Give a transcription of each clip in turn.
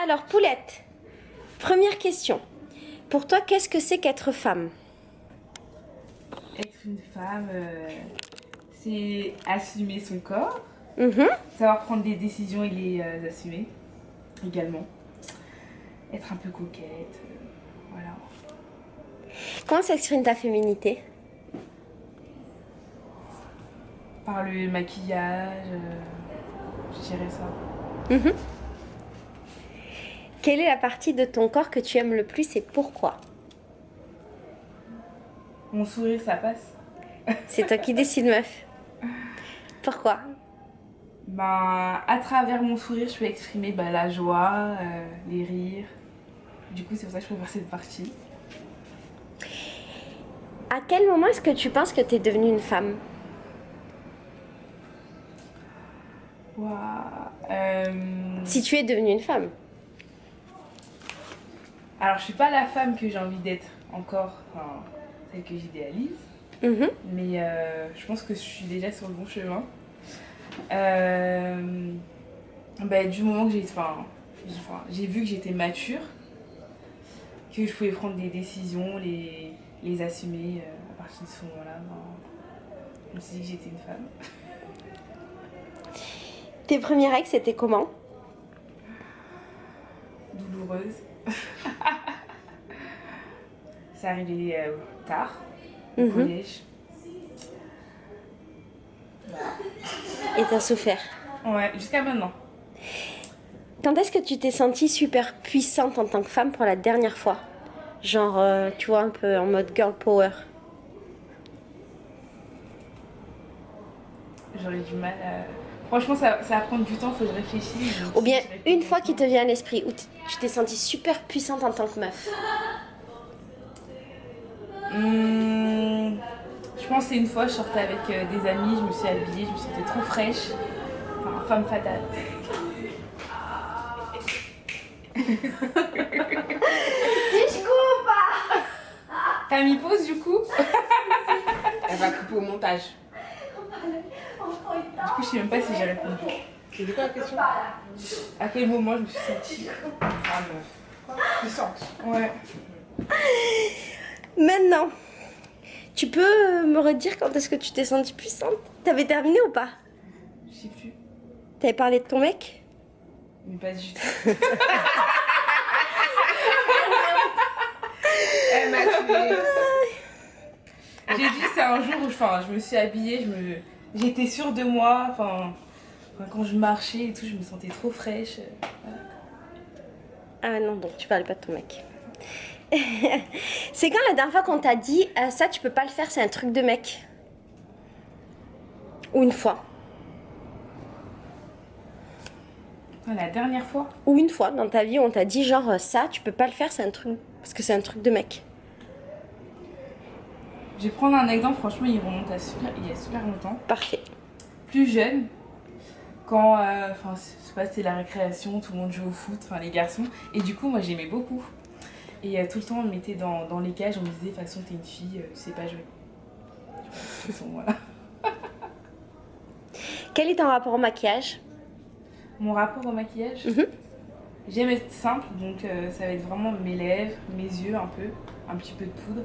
Alors, Poulette, première question. Pour toi, qu'est-ce que c'est qu'être femme? Être une femme, c'est assumer son corps, Mhm. savoir prendre des décisions et les assumer également. Être un peu coquette, voilà. Comment s'exprime ta féminité? Par le maquillage, je dirais ça. Mhm. Quelle est la partie de ton corps que tu aimes le plus et pourquoi? Mon sourire, ça passe. C'est toi qui décides, meuf. Pourquoi? Ben, à travers mon sourire, je peux exprimer la joie, les rires. Du coup, c'est pour ça que je préfère cette partie. À quel moment est-ce que tu penses que tu es devenue une femme? Waouh. Si tu es devenue une femme. Alors, je suis pas la femme que j'ai envie d'être encore, enfin, celle que j'idéalise. Mhm. Mais je pense que je suis déjà sur le bon chemin. Du moment que j'ai vu que j'étais mature, que je pouvais prendre des décisions, les assumer à partir de ce moment-là, je me suis dit que j'étais une femme. Tes premières règles, c'était comment? Douloureuse. C'est arrivé tard, au Mhm. collège. Et t'as souffert. Ouais, jusqu'à maintenant. Quand est-ce que tu t'es sentie super puissante en tant que femme pour la dernière fois? Genre, tu vois, un peu en mode girl power. J'aurais du mal à... Franchement, ça va prendre du temps, faut que je réfléchisse. Ou bien Je dirais une que fois qui te maintenant. vient à l'esprit où tu t'es sentie super puissante en tant que meuf. Je pense que c'est une fois, je sortais avec des amis, je me suis habillée, je me sentais trop fraîche. Enfin, femme fatale. T'as mis pause du coup? Elle va couper au montage. Du coup, je sais même pas si j'ai répondu. C'est de quoi la question? À quel moment je me suis sentie Ah meuf. Puissante. Ouais. Maintenant, tu peux me redire quand est-ce que tu t'es sentie puissante? T'avais terminé ou pas? Je sais plus. T'avais parlé de ton mec? Mais pas du tout. Elle m'a tué. J'ai dit c'est un jour où je me suis habillée, j'étais sûre de moi, quand je marchais et tout, je me sentais trop fraîche. Ah non, donc tu parlais pas de ton mec. C'est quand la dernière fois qu'on t'a dit ça tu peux pas le faire, c'est un truc de mec? Ou une fois? La dernière fois, Ou une fois dans ta vie où on t'a dit genre ça tu peux pas le faire, c'est un truc parce que c'est un truc de mec. je vais prendre un exemple, franchement il remonte il y a super longtemps. Parfait. Plus jeune, quand je sais pas, c'était la récréation, tout le monde jouait au foot, enfin les garçons, et du coup moi j'aimais beaucoup. Et tout le temps on me mettait dans les cages, on me disait de toute façon t'es une fille, tu sais pas jouer. De toute façon, voilà. Quel est ton rapport au maquillage? Mon rapport au maquillage, Mhm. j'aime être simple, donc ça va être vraiment mes lèvres, mes yeux un peu, un petit peu de poudre.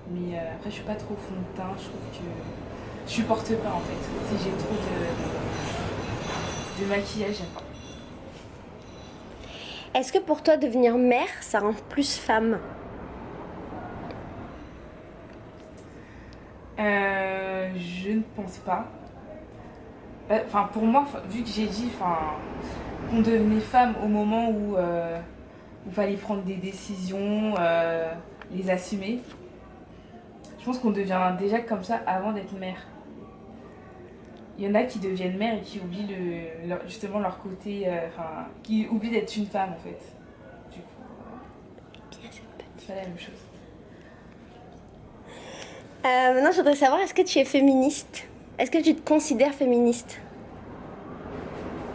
Mais après je suis pas trop fond de teint, je trouve que je supporte pas en fait. Si j'ai trop de maquillage, j'aime pas. Est-ce que pour toi devenir mère ça rend plus femme? Je ne pense pas. Enfin pour moi, vu que j'ai dit qu'on devenait femme au moment où il fallait prendre des décisions, les assumer, je pense qu'on devient déjà comme ça avant d'être mère. Il y en a qui deviennent mères et qui oublient justement leur côté, qui oublient d'être une femme en fait. Du coup, c'est pas la même chose. Maintenant je voudrais savoir, est-ce que tu es féministe? Est-ce que tu te considères féministe?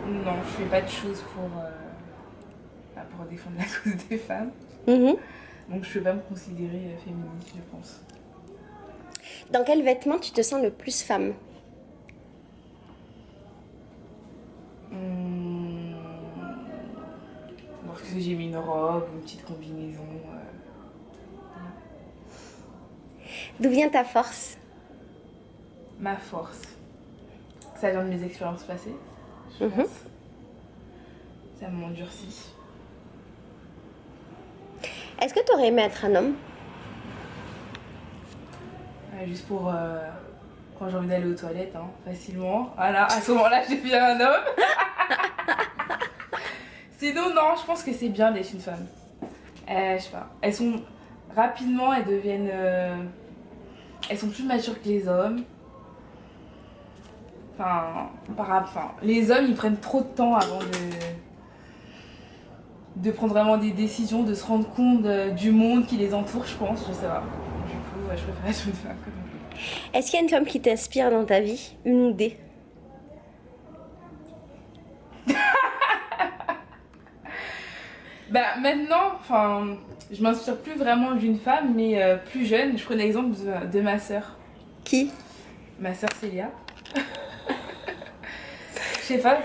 Non, je fais pas de choses pour défendre la cause des femmes. Mhm. Donc je peux pas me considérer féministe, je pense. Dans quel vêtement tu te sens le plus femme? Lorsque plutôt j'ai mis une robe, une petite combinaison. D'où vient ta force? Ma force. Ça vient de mes expériences passées, je Mhm. pense. Ça m'endurcit. Est-ce que tu aurais aimé être un homme? Juste pour quand j'ai envie d'aller aux toilettes, hein, facilement. Voilà, à ce moment-là, je deviens un homme. Sinon, non, je pense que c'est bien d'être une femme. Je sais pas. Elles sont rapidement, elles deviennent. Elles sont plus matures que les hommes. Enfin, les hommes, ils prennent trop de temps avant de prendre vraiment des décisions, de se rendre compte du monde qui les entoure, je pense. Je sais pas. Du coup, je préfère être une femme. Est-ce qu'il y a une femme qui t'inspire dans ta vie? Une ou des? Bah maintenant, enfin, je m'inspire plus vraiment d'une femme, mais plus jeune, je prenais l'exemple de ma sœur. Qui? Ma sœur Célia. Je sais pas,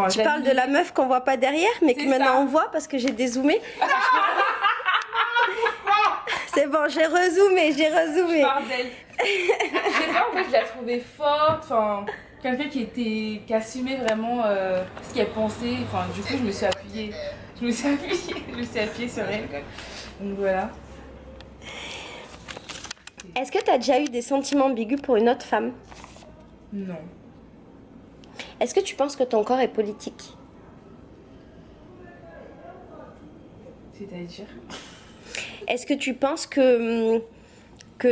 Tu parles de la meuf qu'on voit pas derrière, mais que C'est maintenant ça. on voit parce que j'ai dézoomé. C'est bon, j'ai rezoomé. Je parle d'elle. Je sais pas, en fait, je la trouvais forte, enfin, quelqu'un qui assumait vraiment ce qu'elle pensait. Enfin, du coup, je me suis appuyée sur elle. Donc voilà. Est-ce que tu as déjà eu des sentiments ambigus pour une autre femme? Non. Est-ce que tu penses que ton corps est politique? C'est-à-dire? Est-ce que tu penses que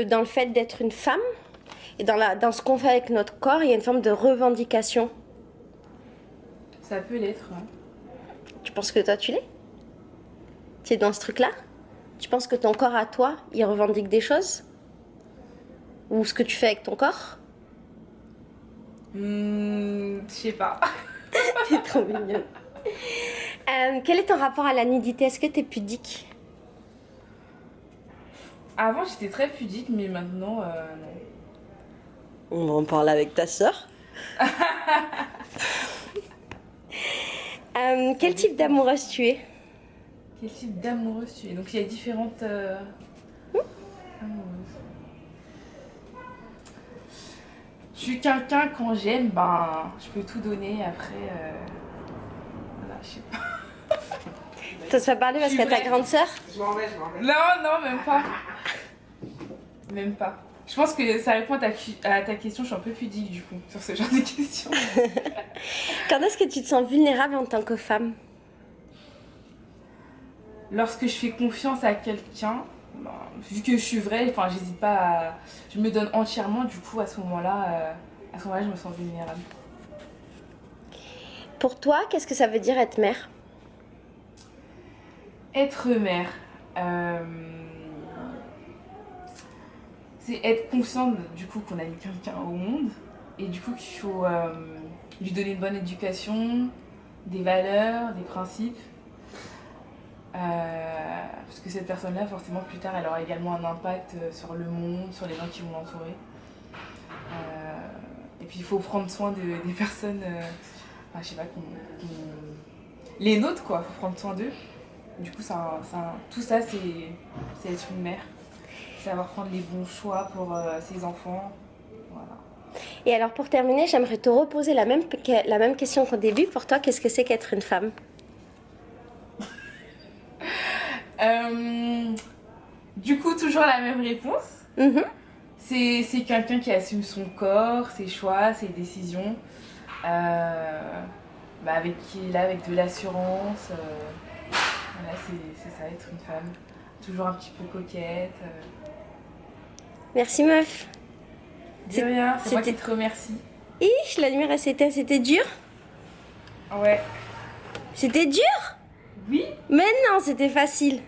dans le fait d'être une femme et dans ce qu'on fait avec notre corps, il y a une forme de revendication? Ça peut l'être, hein. Tu penses que toi tu l'es? Tu es dans ce truc-là? Tu penses que ton corps à toi, il revendique des choses? Ou ce que tu fais avec ton corps? Je sais pas. T'es trop mignonne. Quel est ton rapport à la nudité? Est-ce que t'es pudique? Avant, j'étais très pudique, mais maintenant, non. On va en parler avec ta sœur. Quel type d'amoureuse tu es? Quel type d'amoureuse tu es? Donc, il y a différentes amoureuses. Je suis quelqu'un, quand j'aime, ben, je peux tout donner. Après, voilà, je sais pas. T'oses pas parler parce Je que suis ta vraie. grande sœur? Je m'en vais, je m'en vais. Non, même pas. Même pas. Je pense que ça répond à ta question. Je suis un peu pudique, du coup, sur ce genre de questions. Quand est-ce que tu te sens vulnérable en tant que femme? Lorsque je fais confiance à quelqu'un, ben, vu que je suis vraie, enfin, j'hésite pas à... Je me donne entièrement, du coup, à ce moment-là, je me sens vulnérable. Pour toi, qu'est-ce que ça veut dire être mère? Être mère, c'est être consciente, du coup, qu'on a mis quelqu'un au monde, et du coup, qu'il faut lui donner une bonne éducation, des valeurs, des principes. Parce que cette personne-là, forcément, plus tard, elle aura également un impact sur le monde, sur les gens qui vont l'entourer. Et puis, il faut prendre soin des personnes, je sais pas, les nôtres, quoi. Il faut prendre soin d'eux. Du coup, tout ça, c'est être une mère. Savoir prendre les bons choix pour ses enfants. Voilà. Et alors pour terminer, j'aimerais te reposer la même question qu'au début. Pour toi, qu'est-ce que c'est qu'être une femme? Du coup, toujours la même réponse. Mhm. C'est quelqu'un qui assume son corps, ses choix, ses décisions. Qui est là avec de l'assurance. Voilà, c'est ça, être une femme. Toujours un petit peu coquette. Merci meuf. De rien, c'est moi qui c'était- te remercie. La lumière, c'était dur? Ouais. C'était dur? Oui. Mais non, c'était facile.